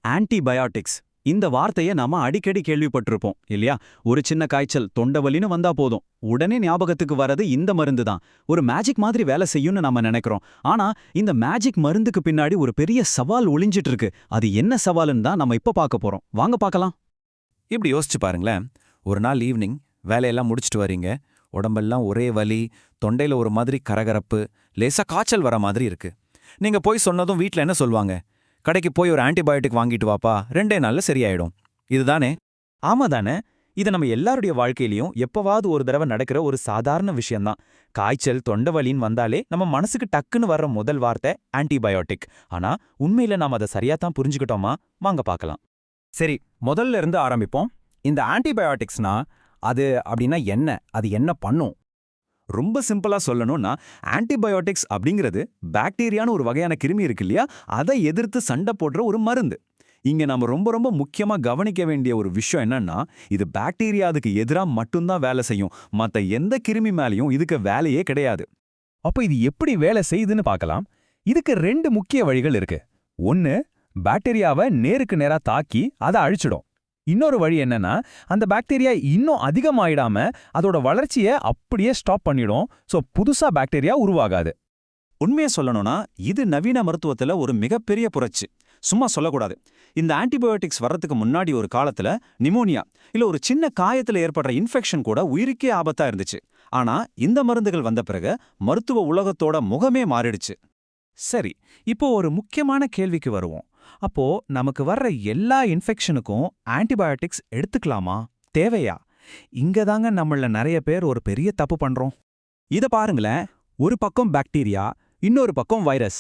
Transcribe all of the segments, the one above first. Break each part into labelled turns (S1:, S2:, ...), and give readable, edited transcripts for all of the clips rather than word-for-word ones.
S1: Antibiotics இந்த வார்த்தையை நாம அடிக்கடி கேள்விப்பட்டிருப்போம் இல்லையா? ஒரு சின்ன காய்ச்சல் தொண்டவலின்னு வந்தா போதும் உடனே ஞாபகத்துக்கு வரது இந்த மருந்து தான். ஒரு மேஜிக் மாதிரி வேலை செய்யும்னு நாம நினைக்கிறோம். ஆனா இந்த மேஜிக் மருந்துக்கு பின்னாடி ஒரு பெரிய சவால் ஒளிஞ்சிட்டு இருக்கு. அது என்ன சவாலுன்னு தான் நம்ம இப்ப பார்க்க போறோம். வாங்க பார்க்கலாம்.
S2: இப்படி யோசிச்சு பாருங்களேன். ஒரு நாள் ஈவினிங் வேலையெல்லாம் முடிச்சுட்டு வரீங்க. உடம்பெல்லாம் ஒரே வலி, தொண்டையில ஒரு மாதிரி கரகரப்பு, லேசா காய்ச்சல் வர மாதிரி இருக்கு. நீங்க போய் சொன்னதும் வீட்ல என்ன சொல்வாங்க? கடைக்கு போய் ஒரு ஆன்டிபயோட்டிக் வாங்கிட்டு வாப்பா, 2 நாள்ல சரியாயிடும். இதுதானே?
S3: ஆமா தானே. இது நம்ம எல்லாருடைய வாழ்க்கையிலயும் எப்பவாவது ஒரு தடவை நடக்கிற ஒரு சாதாரண விஷயம்தான். காய்ச்சல் தொண்டவலின்னு வந்தாலே நம்ம மனசுக்கு டக்குன்னு வர்ற முதல் வார்த்தை ஆன்டிபயோட்டிக். ஆனா உண்மையில நாம அதை சரியா தான் புரிஞ்சுக்கிட்டோமா? வாங்க பார்க்கலாம்.
S4: சரி, முதல்ல இருந்து ஆரம்பிப்போம். இந்த ஆன்டிபயோட்டிக்ஸ்னா அது அப்படின்னா என்ன? அது என்ன பண்ணும்?
S2: ரொம்ப சிம்பிளா சொல்லணும்னா, ஆன்டிபயோட்டிக்ஸ் அப்படிங்கிறது பாக்டீரியான்னு ஒரு வகையான கிருமி இருக்கு இல்லையா, அதை எதிர்த்து சண்டை போடுற ஒரு மருந்து. இங்க நாம ரொம்ப ரொம்ப முக்கியமா கவனிக்க வேண்டிய ஒரு விஷயம் என்னன்னா, இது பாக்டீரியாவுக்கு எதிரா மட்டும்தான் வேலை செய்யும். மத்த எந்த கிருமி மேலேயும் இதுக்கு வேலையே கிடையாது.
S4: அப்ப இது எப்படி வேலை செய்யுதுன்னு பார்க்கலாம். இதுக்கு 2 முக்கிய வழிகள் இருக்கு. ஒன்னு, பாக்டீரியாவை நேருக்கு நேரா தாக்கி அதை அழிச்சிடும். இன்னொரு வழி என்னன்னா, அந்த பாக்டீரியா இன்னும் அதிகமாயிடாம அதோட வளர்ச்சியை அப்படியே ஸ்டாப் பண்ணிடும். சோ புதுசா பாக்டீரியா உருவாகாது.
S1: உண்மையை சொல்லணும்னா இது நவீன மருத்துவத்துல ஒரு மிகப்பெரிய புரட்சி. சும்மா சொல்லக்கூடாது. இந்த ஆன்டிபயோட்டிக்ஸ் வர்றதுக்கு முன்னாடி ஒரு காலத்துல நிமோனியா இல்ல ஒரு சின்ன காயத்துல ஏற்படுற இன்ஃபெக்ஷன் கூட உயிருக்கே ஆபத்தா இருந்துச்சு. ஆனா இந்த மருந்துகள் வந்த பிறகு மருத்துவ உலகத்தோட முகமே மாறிடுச்சு.
S3: சரி, இப்போ ஒரு முக்கியமான கேள்விக்கு வருவோம். அப்போ நமக்கு வர்ற எல்லா இன்ஃபெக்ஷனுக்கும் ஆன்டிபயோட்டிக்ஸ் எடுத்துக்கலாமா? தேவையா? இங்க தாங்க நம்மள நிறைய பேர் ஒரு பெரிய தப்பு பண்றோம்.
S1: இத பாருங்களேன். ஒரு பக்கம் பாக்டீரியா, இன்னொரு பக்கம் வைரஸ்.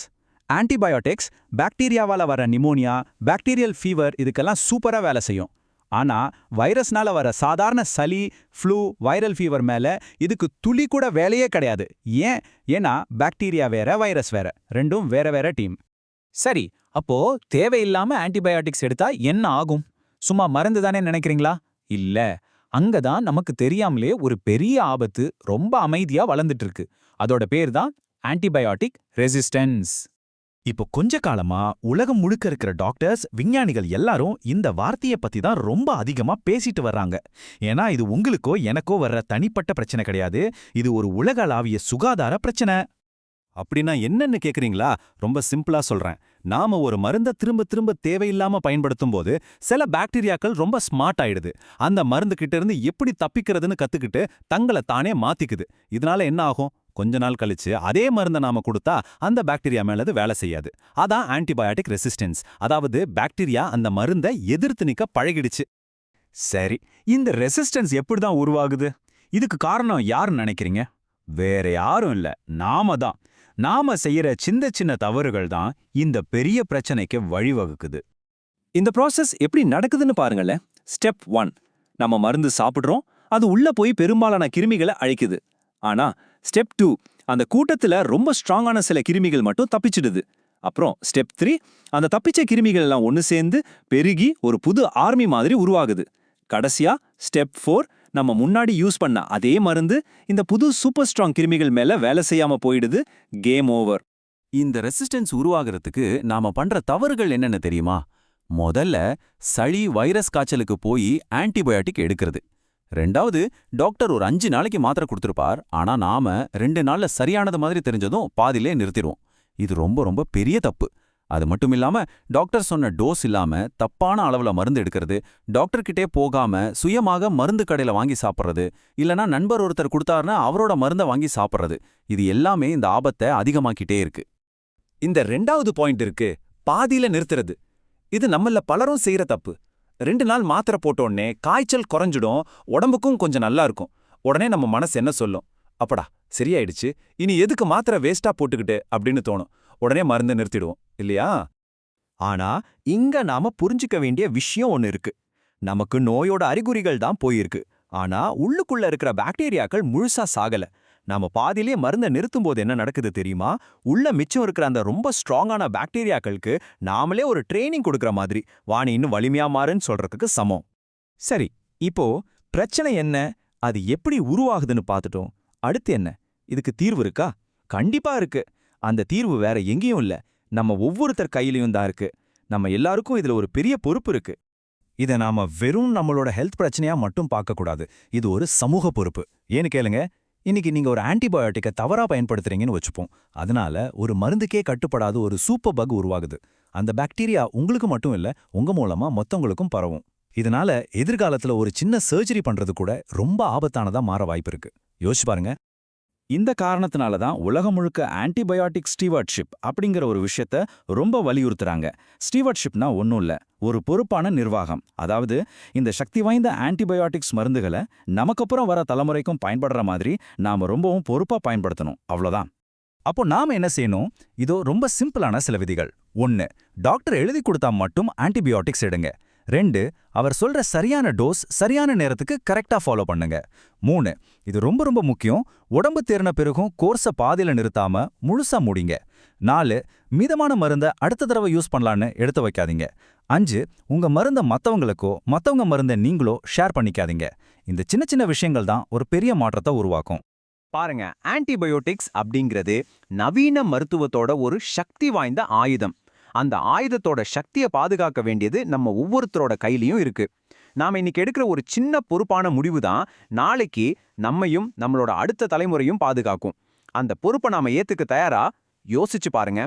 S1: ஆன்டிபயோட்டிக்ஸ் பாக்டீரியாவால வர நிமோனியா, பாக்டீரியல் ஃபீவர் இதுக்கெல்லாம் சூப்பரா வேலை செய்யும். ஆனா வைரஸ்னால வர சாதாரண சளி, ஃப்ளூ, வைரல் ஃபீவர் மேல இதுக்கு துளி கூட வேலையே கிடையாது. ஏன்னா பாக்டீரியா வேற, வைரஸ் வேற, ரெண்டும் வேற வேற டீம்.
S3: சரி, அப்போ தேவையில்லாம ஆன்டிபயோட்டிக்ஸ் எடுத்தா என்ன ஆகும்? சும்மா மருந்து தானே நினைக்கிறீங்களா? இல்ல, அங்கதான் நமக்கு தெரியாமலே ஒரு பெரிய ஆபத்து ரொம்ப அமைதியா வளர்ந்துட்டு இருக்கு. அதோட பேர் தான் ஆன்டிபயோட்டிக் ரெசிஸ்டன்ஸ்.
S5: இப்போ கொஞ்ச காலமா உலகம் முழுக்க இருக்கிற டாக்டர்ஸ், விஞ்ஞானிகள் எல்லாரும் இந்த வார்த்தையை பத்தி தான் ரொம்ப அதிகமா பேசிட்டு வர்றாங்க. ஏன்னா இது உங்களுக்கோ எனக்கோ வர்ற தனிப்பட்ட பிரச்சனை கிடையாது. இது ஒரு உலகளாவிய சுகாதார பிரச்சனை.
S2: அப்படின்னா என்னன்னு கேக்குறீங்களா? ரொம்ப சிம்பிளா சொல்றேன். நாம ஒரு மருந்த திரும்ப திரும்ப தேவையில்லாம பயன்படுத்தும் போது சில பாக்டீரியாக்கள் ரொம்ப ஸ்மார்ட் ஆயிடுது. அந்த மருந்து கிட்ட இருந்து எப்படி தப்பிக்கிறதுன்னு கத்துக்கிட்டு தங்களை தானே மாத்திக்குது. இதனால என்ன ஆகும்? கொஞ்ச நாள் கழிச்சு அதே மருந்தை நாம கொடுத்தா அந்த பாக்டீரியா மேலது வேலை செய்யாது. அதான் ஆன்டிபயோட்டிக் ரெசிஸ்டன்ஸ். அதாவது பாக்டீரியா அந்த மருந்தை எதிர்த்து நிக்க பழகிடுச்சு.
S1: சரி, இந்த ரெசிஸ்டன்ஸ் எப்படிதான் உருவாகுது? இதுக்கு காரணம் யாருன்னு நினைக்கிறீங்க? வேற யாரும் இல்ல, நாம தான். நாம செய்யற சின்ன சின்ன தவறுகள் தான் இந்த பெரிய பிரச்சனைக்கு வழிவகுக்குது.
S3: இந்த ப்ராசஸ் எப்படி நடக்குதுன்னு பாருங்களேன். ஸ்டெப் 1, நம்ம மருந்து சாப்பிடுறோம், அது உள்ள போய் பெரும்பாலான கிருமிகளை அழிக்குது. ஆனா ஸ்டெப் 2, அந்த கூட்டத்துல ரொம்ப ஸ்ட்ராங்கான சில கிருமிகள் மட்டும் தப்பிச்சிடுது. அப்புறம் ஸ்டெப் 3, அந்த தப்பிச்ச கிருமிகள் எல்லாம் ஒன்னு சேர்ந்து பெருகி ஒரு புது ஆர்மி மாதிரி உருவாகுது. கடைசியா ஸ்டெப் 4, நம்ம முன்னாடி யூஸ் பண்ண அதே மருந்து இந்த புது சூப்பர் ஸ்ட்ராங் கிருமிகள் மேல வேலை செய்யாம போயிடுது. Game over.
S2: இந்த ரெசிஸ்டன்ஸ் உருவாகிறதுக்கு நாம பண்ற தவறுகள் என்னென்ன தெரியுமா? முதல்ல சளி, வைரஸ் காய்ச்சலுக்கு போய் ஆன்டிபயோட்டிக் எடுக்கிறது. ரெண்டாவது, டாக்டர் ஒரு 5 நாளைக்கு மாத்திரை கொடுத்திருப்பார். ஆனா நாம 2 நாள்ல சரியானது மாதிரி தெரிஞ்சதும் பாதியிலே நிறுத்திடுவோம். இது ரொம்ப ரொம்ப பெரிய தப்பு. அது மட்டும் இல்லாம டாக்டர் சொன்ன டோஸ் இல்லாம தப்பான அளவுல மருந்து எடுக்கிறது, டாக்டர் கிட்டே போகாம சுயமாக மருந்து கடையில வாங்கி சாப்பிட்றது, இல்லனா நண்பர் ஒருத்தர் கொடுத்தாருன்னா அவரோட மருந்தை வாங்கி சாப்பிட்றது, இது எல்லாமே இந்த ஆபத்தை அதிகமாக்கிட்டே இருக்கு.
S3: இந்த 2வது பாயிண்ட் இருக்கு, பாதியில நிறுத்துறது. இது நம்மள பலரும் செய்யற தப்பு. 2 நாள் மாத்திரை போட்டோடனே காய்ச்சல் குறைஞ்சிடும், உடம்புக்கும் கொஞ்சம் நல்லா இருக்கும். உடனே நம்ம மனசு என்ன சொல்லும்? அப்படா சரியாயிடுச்சு, இனி எதுக்கு மாத்திரை வேஸ்டா போட்டுக்கிட்டு அப்படின்னு தோணும். உடனே மருந்து நிறுத்திடுவோம் இல்லையா?
S4: ஆனா இங்க நாம புரிஞ்சுக்க வேண்டிய விஷயம் ஒன்னு இருக்கு. நமக்கு நோயோட அறிகுறிகள் தான் போயிருக்கு. ஆனா உள்ளுக்குள்ள இருக்கிற பாக்டீரியாக்கள் முழுசா சாகல. நாம பாதியிலே மருந்தை நிறுத்தும் போது என்ன நடக்குது தெரியுமா? உள்ள மிச்சம் இருக்கிற அந்த ரொம்ப ஸ்ட்ராங்கான பாக்டீரியாக்களுக்கு நாமளே ஒரு ட்ரைனிங் கொடுக்கற மாதிரி, வாணி இன்னும் வலிமையா மாறுன்னு சொல்றதுக்கு சமம். சரி, இப்போ பிரச்சனை என்ன, அது எப்படி உருவாகுதுன்னு பார்த்துட்டோம். அடுத்து என்ன? இதுக்கு தீர்வு இருக்கா? கண்டிப்பா இருக்கு. அந்த தீர்வு வேற எங்கேயும் இல்ல, நம்ம ஒவ்வொருத்தர் கையிலையும் தான் இருக்கு.
S2: நம்ம எல்லாருக்கும் இதுல ஒரு பெரிய பொறுப்பு இருக்கு.
S1: இதை நாம வெறும் நம்மளோட ஹெல்த் பிரச்சனையா மட்டும் பார்க்கக்கூடாது. இது ஒரு சமூக பொறுப்பு. ஏன்னு கேளுங்க, இன்னைக்கு நீங்க ஒரு ஆன்டிபயோட்டிக்கை தவறா பயன்படுத்துறீங்கன்னு வச்சுப்போம். அதனால ஒரு மருந்துக்கே கட்டுப்படாத ஒரு சூப்பர் பக் உருவாகுது. அந்த பாக்டீரியா உங்களுக்கு மட்டும் இல்ல, உங்க மூலமா மொத்தவங்களுக்கும் பரவும். இதனால எதிர்காலத்துல ஒரு சின்ன சர்ஜரி பண்றது கூட ரொம்ப ஆபத்தானதா மாற வாய்ப்பு இருக்கு. யோசிச்சு பாருங்க.
S5: இந்த காரணத்தினால தான் உலகம் முழுக்க ஆன்டிபயோட்டிக் ஸ்டீவர்ட்ஷிப் அப்படிங்கிற ஒரு விஷயத்த ரொம்ப வலியுறுத்துறாங்க. ஸ்டீவர்ட்ஷிப்னா ஒன்றும் இல்ல, ஒரு பொறுப்பான நிர்வாகம். அதாவது இந்த சக்தி வாய்ந்த ஆன்டிபயோட்டிக்ஸ் மருந்துகளை நமக்கப்புறம் வர தலைமுறைக்கும் பயன்படுற மாதிரி நாம ரொம்பவும் பொறுப்பா பயன்படுத்தணும். அவ்வளோதான்.
S1: அப்போ நாம என்ன செய்யணும்? இதோ ரொம்ப சிம்பிளான சில விதிகள். 1. டாக்டர் எழுதி கொடுத்தா மட்டும் ஆன்டிபயோட்டிக்ஸ் எடுங்க. 2. அவர் சொல்ற சரியான டோஸ் சரியான நேரத்துக்கு கரெக்டா ஃபாலோ பண்ணுங்க. 3. இது ரொம்ப ரொம்ப முக்கியம், உடம்பு தேறின பிறகும் கோர்ஸை பாதியில நிறுத்தாம முழுசா முடிங்க. 4. மீதமான மருந்தை அடுத்த தடவை யூஸ் பண்ணலான்னு எடுத்து வைக்காதீங்க. 5. உங்க மருந்தை மத்தவங்க மருந்தை நீங்களோ ஷேர் பண்ணிக்காதீங்க. இந்த சின்ன சின்ன விஷயங்கள் தான் ஒரு பெரிய மாற்றத்தை உருவாக்கும்.
S3: பாருங்க, ஆன்டிபயோட்டிக்ஸ் அப்படிங்கிறது நவீன மருத்துவத்தோட ஒரு சக்தி வாய்ந்த ஆயுதம். அந்த ஆயுதத்தோட சக்தியை பாதுகாக்க வேண்டியது நம்ம ஒவ்வொருத்தரோட கையிலயும் இருக்கு. நாம இன்னைக்கு எடுக்கிற ஒரு சின்ன பொறுப்பான முடிவு தான் நாளைக்கு நம்மையும் நம்மளோட அடுத்த தலைமுறையும் பாதுகாக்கும். அந்த பொறுப்பை நாம ஏத்துக்க தயாரா? யோசிச்சு பாருங்க.